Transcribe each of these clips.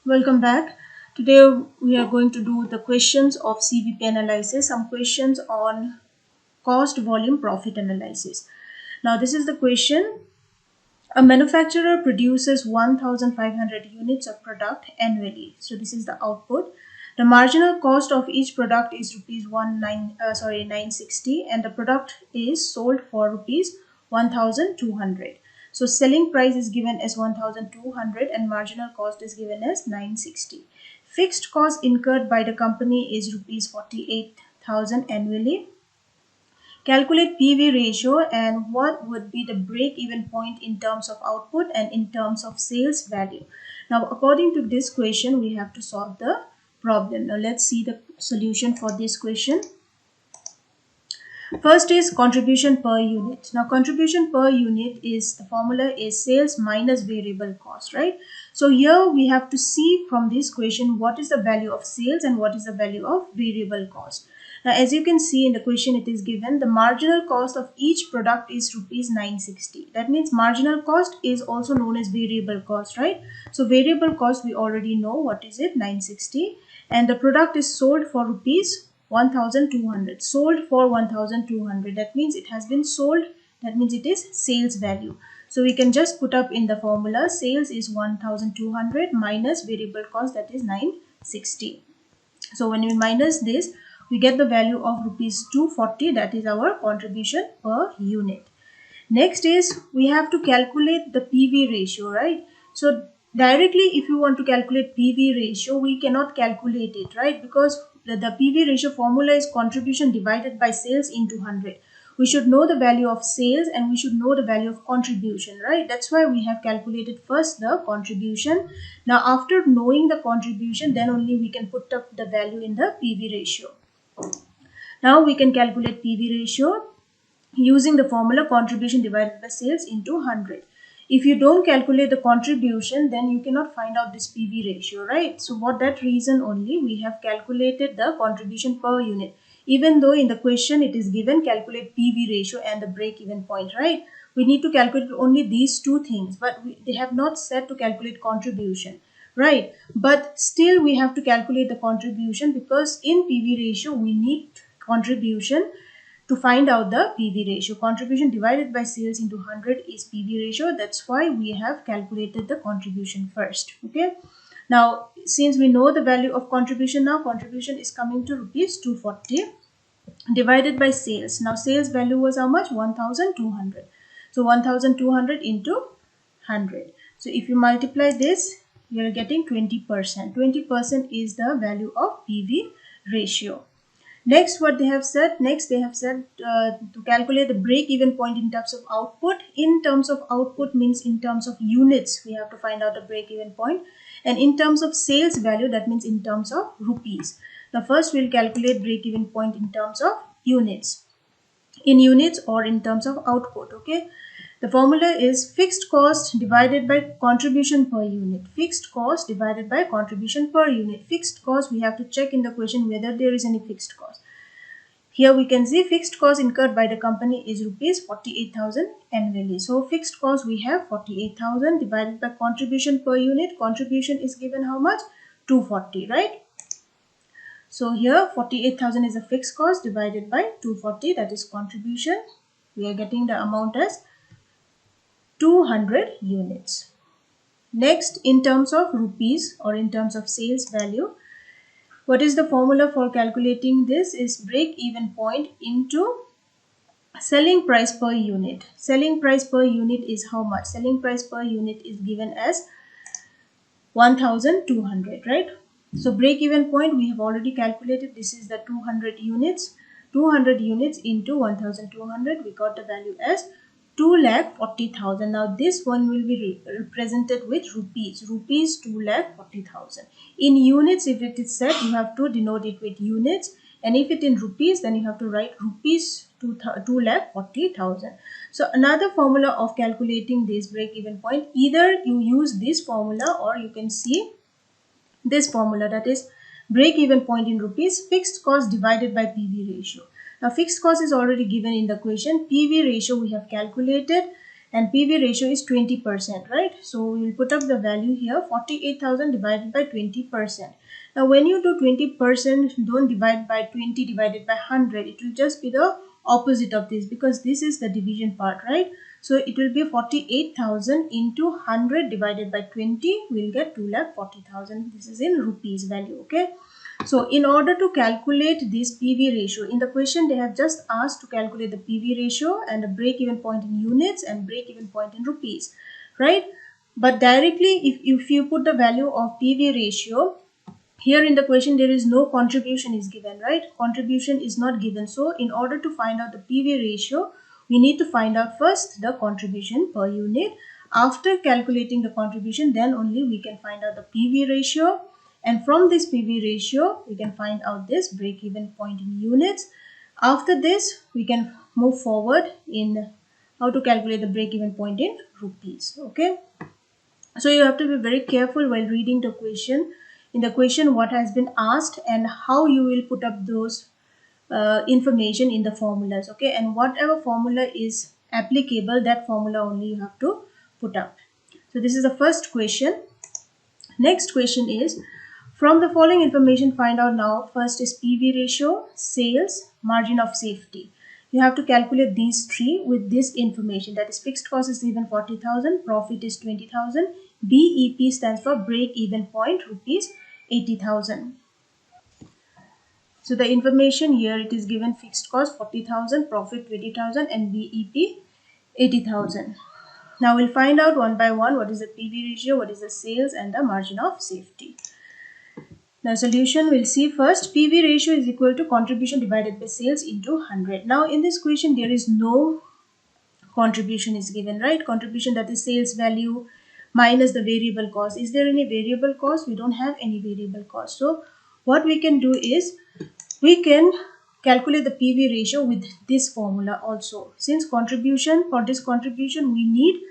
Welcome back. Today we are going to do the questions of CVP analysis, some questions on cost, volume, profit analysis. Now this is the question. A manufacturer produces 1500 units of product annually. So this is the output. The marginal cost of each product is rupees 960 and the product is sold for rupees 1200. So selling price is given as 1200 and marginal cost is given as 960. Fixed cost incurred by the company is rupees 48,000 annually. Calculate PV ratio and what would be the break-even point in terms of output and in terms of sales value. Now, according to this question, we have to solve the problem. Now, let's see the solution for this question. First is contribution per unit. Now, contribution per unit is the formula is sales minus variable cost, right? So here we have to see from this question what is the value of sales and what is the value of variable cost. Now, as you can see in the question, it is given the marginal cost of each product is rupees 960. That means marginal cost is also known as variable cost, right? So variable cost, we already know what is it, 960. And the product is sold for rupees 1200. Sold for 1200. That means it has been sold. That means it is sales value. So we can just put up in the formula sales is 1200 minus variable cost, that is 960. So when we minus this, we get the value of rupees 240, that is our contribution per unit. Next is we have to calculate the PV ratio, right? So directly if you want to calculate PV ratio, we cannot calculate it, right? Because the PV ratio formula is contribution divided by sales into 100. We should know the value of sales and we should know the value of contribution, right? That's why we have calculated first the contribution. Now after knowing the contribution, then only we can put up the value in the PV ratio. Now we can calculate PV ratio using the formula contribution divided by sales into 100. If you don't calculate the contribution, then you cannot find out this PV ratio, right? So for that reason only, we have calculated the contribution per unit. Even though in the question it is given calculate PV ratio and the break-even point, right? We need to calculate only these two things, but they have not said to calculate contribution, right? But still we have to calculate the contribution because in PV ratio we need contribution to find out the PV ratio. Contribution divided by sales into 100 is PV ratio. That's why we have calculated the contribution first. Okay. Now, since we know the value of contribution now, contribution is coming to rupees 240 divided by sales. Now, sales value was how much? 1200. So, 1200 into 100. So, if you multiply this, you are getting 20%. 20% is the value of PV ratio. Next, what they have said, to calculate the break-even point in terms of output. In terms of output means in terms of units, we have to find out the break-even point. And in terms of sales value, that means in terms of rupees. Now, first we'll calculate break-even point in terms of units. In units or in terms of output, okay? The formula is fixed cost divided by contribution per unit. Fixed cost divided by contribution per unit. Fixed cost, we have to check in the question whether there is any fixed cost. Here we can see fixed cost incurred by the company is rupees 48,000 annually. So fixed cost we have 48,000 divided by contribution per unit. Contribution is given how much? 240, right? So here 48,000 is a fixed cost divided by 240, that is contribution. We are getting the amount as 200 units. Next, in terms of rupees or in terms of sales value, what is the formula for calculating this is break-even point into selling price per unit. Selling price per unit is how much? Selling price per unit is given as 1200, right? So break-even point we have already calculated. This is the 200 units. 200 units into 1200, we got the value as 2,40,000. Now this one will be represented with rupees. Rupees 2,40,000. In units, if it is said, you have to denote it with units. And if it in rupees, then you have to write rupees 2,40,000. So another formula of calculating this break-even point, either you use this formula or you can see this formula, that is break-even point in rupees, fixed cost divided by PV ratio. Now fixed cost is already given in the question. PV ratio we have calculated and PV ratio is 20%, right? So we will put up the value here, 48,000 divided by 20%. Now when you do 20%, don't divide by 20 divided by 100. It will just be the opposite of this, because this is the division part, right? So it will be 48,000 into 100 divided by 20. We'll get 2,40,000. This is in rupees value, okay? So in order to calculate this PV ratio, in the question they have just asked to calculate the PV ratio and a break-even point in units and break-even point in rupees, right? But directly, if you put the value of PV ratio, here in the question there is no contribution is given, right? Contribution is not given. So in order to find out the PV ratio, we need to find out first the contribution per unit. After calculating the contribution, then only we can find out the PV ratio. And from this PV ratio, we can find out this break-even point in units. After this, we can move forward in how to calculate the break-even point in rupees, okay? So you have to be very careful while reading the question. In the question, what has been asked and how you will put up those information in the formulas, okay? And whatever formula is applicable, that formula only you have to put up. So this is the first question. Next question is, from the following information, find out now. First is PV ratio, sales, margin of safety. You have to calculate these three with this information. That is, fixed cost is given 40,000, profit is 20,000, BEP stands for break even point, rupees 80,000. So the information here, it is given fixed cost 40,000, profit 20,000 and BEP 80,000. Now we'll find out one by one what is the PV ratio, what is the sales and the margin of safety. Now solution, we'll see first PV ratio is equal to contribution divided by sales into 100. Now in this question there is no contribution is given, right? Contribution, that is sales value minus the variable cost. Is there any variable cost? We don't have any variable cost. So what we can do is we can calculate the PV ratio with this formula also. Since contribution, for this contribution we need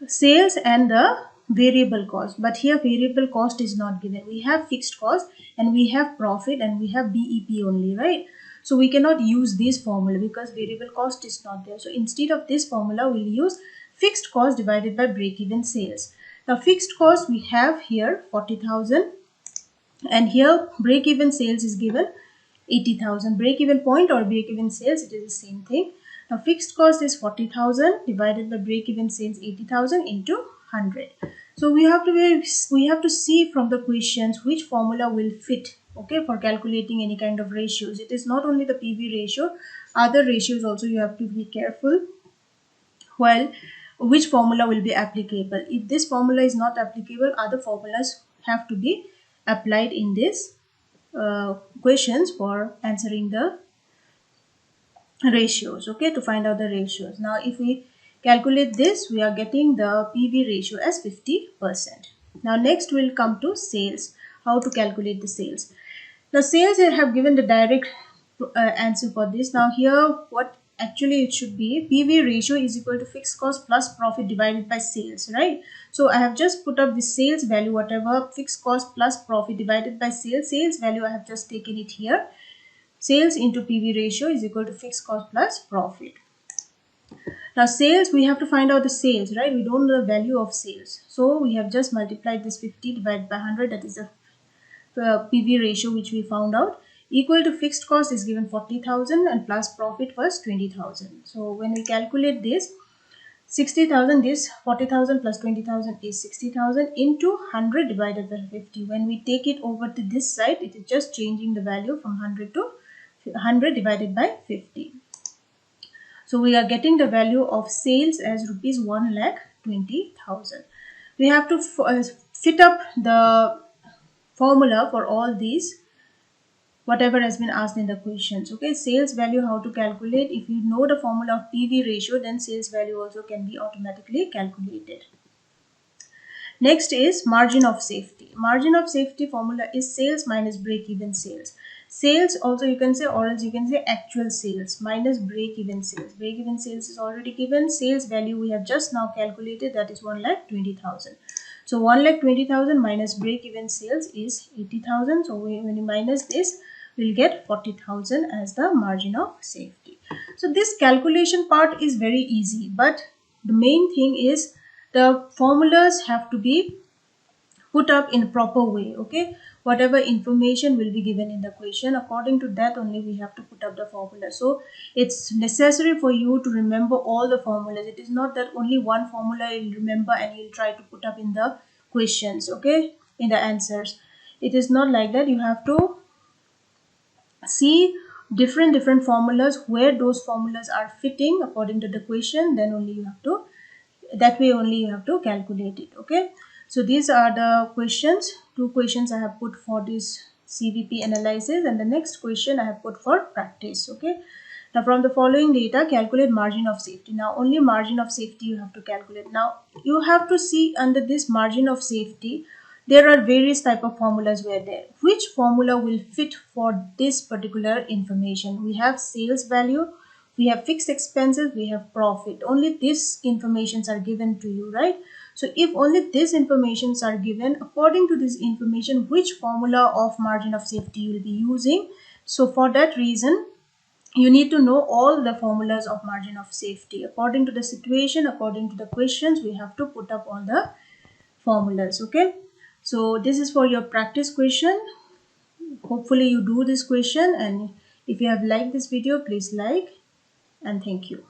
sales and the variable cost, but here variable cost is not given. We have fixed cost and we have profit and we have BEP only, right? So we cannot use this formula because variable cost is not there. So instead of this formula, we'll use fixed cost divided by break-even sales. Now fixed cost we have here 40,000 and here break-even sales is given 80,000. Break-even point or break-even sales, it is the same thing. Now fixed cost is 40,000 divided by break-even sales 80,000 into 100. So we have to see from the questions which formula will fit, okay, for calculating any kind of ratios. It is not only the PV ratio, other ratios also you have to be careful while which formula will be applicable. If this formula is not applicable, other formulas have to be applied in this questions for answering the ratios, okay, to find out the ratios. Now if we calculate this, we are getting the PV ratio as 50%. Now next we'll come to sales, how to calculate the sales. Now sales, I have given the direct answer for this. Now here what actually it should be, PV ratio is equal to fixed cost plus profit divided by sales, right? So I have just put up the sales value, whatever fixed cost plus profit divided by sales value, I have just taken it here. Sales into PV ratio is equal to fixed cost plus profit. Now sales, we have to find out the sales, right? We don't know the value of sales. So we have just multiplied this 50 divided by 100, that is the PV ratio which we found out. Equal to fixed cost is given 40,000 and plus profit was 20,000. So when we calculate this, 60,000, this 40,000 plus 20,000 is 60,000 into 100 divided by 50. When we take it over to this side, it is just changing the value from 100 to 100 divided by 50. So we are getting the value of sales as rupees 1,20,000. We have to fit up the formula for all these, whatever has been asked in the questions, okay? Sales value, how to calculate. If you know the formula of PV ratio, then sales value also can be automatically calculated. Next is margin of safety. Margin of safety formula is sales minus break-even sales. Sales also you can say, or else you can say actual sales minus break-even sales. Break-even sales is already given. Sales value we have just now calculated, that is 1,20,000. So 1,20,000 minus break-even sales is 80,000. So when you minus this, we'll get 40,000 as the margin of safety. So this calculation part is very easy, but the main thing is the formulas have to be put up in a proper way. Okay, whatever information will be given in the question, according to that only we have to put up the formula. So it's necessary for you to remember all the formulas. It is not that only one formula you'll remember and you'll try to put up in the questions, okay, in the answers. It is not like that. You have to see different formulas, where those formulas are fitting according to the question, then only you have to, that way only you have to calculate it. Okay, so these are the questions, two questions I have put for this CVP analysis, and the next question I have put for practice. Okay, now from the following data, calculate margin of safety. Now only margin of safety you have to calculate. Now you have to see under this margin of safety, there are various type of formulas were there. Which formula will fit for this particular information? We have sales value, we have fixed expenses, we have profit. Only these informations are given to you, right? So if only these informations are given, according to this information, which formula of margin of safety you will be using? So for that reason, you need to know all the formulas of margin of safety. According to the situation, according to the questions, we have to put up all the formulas. Okay, so this is for your practice question. Hopefully you do this question, and if you have liked this video, please like, and thank you.